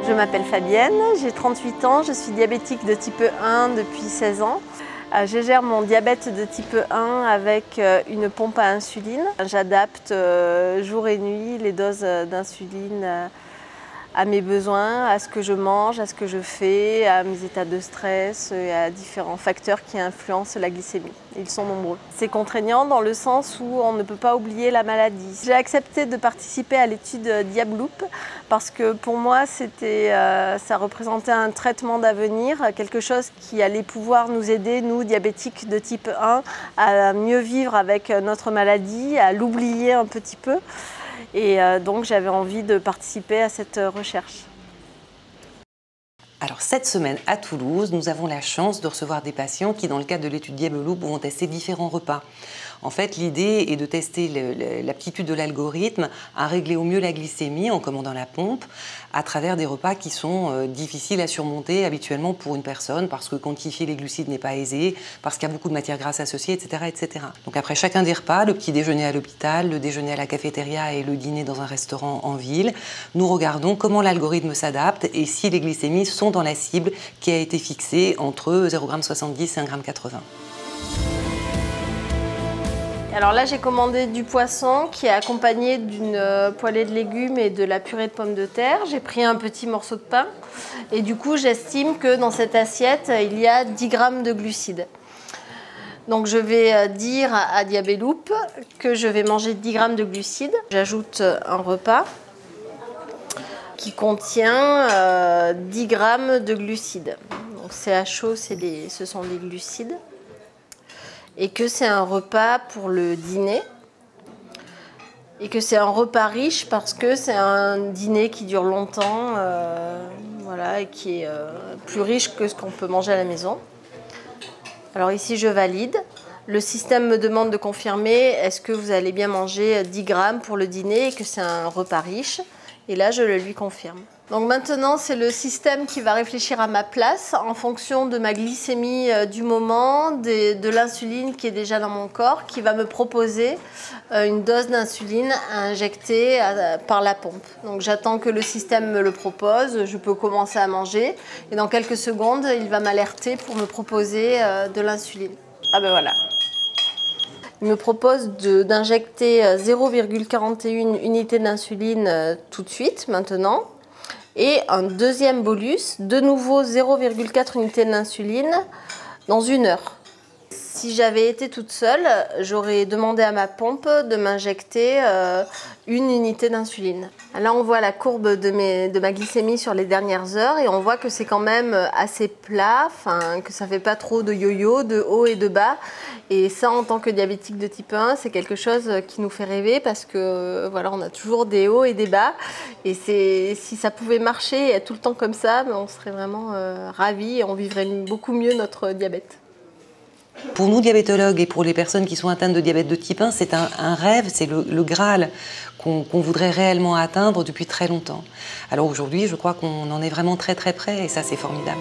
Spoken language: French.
Je m'appelle Fabienne, j'ai 38 ans, je suis diabétique de type 1 depuis 16 ans. Je gère mon diabète de type 1 avec une pompe à insuline. J'adapte jour et nuit les doses d'insuline à mes besoins, à ce que je mange, à ce que je fais, à mes états de stress et à différents facteurs qui influencent la glycémie. Ils sont nombreux. C'est contraignant dans le sens où on ne peut pas oublier la maladie. J'ai accepté de participer à l'étude Diabloop parce que pour moi, ça représentait un traitement d'avenir, quelque chose qui allait pouvoir nous aider, nous, diabétiques de type 1, à mieux vivre avec notre maladie, à l'oublier un petit peu. Et donc j'avais envie de participer à cette recherche. Alors cette semaine à Toulouse, nous avons la chance de recevoir des patients qui, dans le cadre de l'étude Diabloop, vont tester différents repas. En fait, l'idée est de tester l'aptitude de l'algorithme à régler au mieux la glycémie en commandant la pompe à travers des repas qui sont difficiles à surmonter habituellement pour une personne parce que quantifier les glucides n'est pas aisé, parce qu'il y a beaucoup de matières grasses associées, etc., etc. Donc après chacun des repas, le petit déjeuner à l'hôpital, le déjeuner à la cafétéria et le dîner dans un restaurant en ville, nous regardons comment l'algorithme s'adapte et si les glycémies sont dans la cible qui a été fixée entre 0,70 g et 1,80 g. Alors là, j'ai commandé du poisson qui est accompagné d'une poêlée de légumes et de la purée de pommes de terre. J'ai pris un petit morceau de pain et du coup, j'estime que dans cette assiette, il y a 10 g de glucides. Donc je vais dire à Diabloop que je vais manger 10 g de glucides. J'ajoute un repas qui contient 10 g de glucides. Donc c'est à chaud, ce sont des glucides. Et que c'est un repas pour le dîner. Et que c'est un repas riche parce que c'est un dîner qui dure longtemps, voilà, et qui est plus riche que ce qu'on peut manger à la maison. Alors ici, je valide. Le système me demande de confirmer est-ce que vous allez bien manger 10 g pour le dîner et que c'est un repas riche. Et là, je le lui confirme. Donc maintenant, c'est le système qui va réfléchir à ma place en fonction de ma glycémie du moment, de l'insuline qui est déjà dans mon corps, qui va me proposer une dose d'insuline à injecter par la pompe. Donc j'attends que le système me le propose, je peux commencer à manger et dans quelques secondes, il va m'alerter pour me proposer de l'insuline. Ah ben voilà. Il me propose d'injecter 0,41 unités d'insuline tout de suite, maintenant. Et un deuxième bolus, de nouveau 0,4 unités d'insuline dans 1 heure. Si j'avais été toute seule, j'aurais demandé à ma pompe de m'injecter 1 unité d'insuline. Là, on voit la courbe de ma glycémie sur les dernières heures et on voit que c'est quand même assez plat, que ça ne fait pas trop de yo-yo, de haut et de bas. Et ça, en tant que diabétique de type 1, c'est quelque chose qui nous fait rêver parce que voilà, on a toujours des hauts et des bas. Et si ça pouvait marcher et être tout le temps comme ça, on serait vraiment ravis et on vivrait beaucoup mieux notre diabète. Pour nous diabétologues et pour les personnes qui sont atteintes de diabète de type 1, c'est un rêve, c'est le Graal qu'on voudrait réellement atteindre depuis très longtemps. Alors aujourd'hui, je crois qu'on en est vraiment très très près et ça c'est formidable.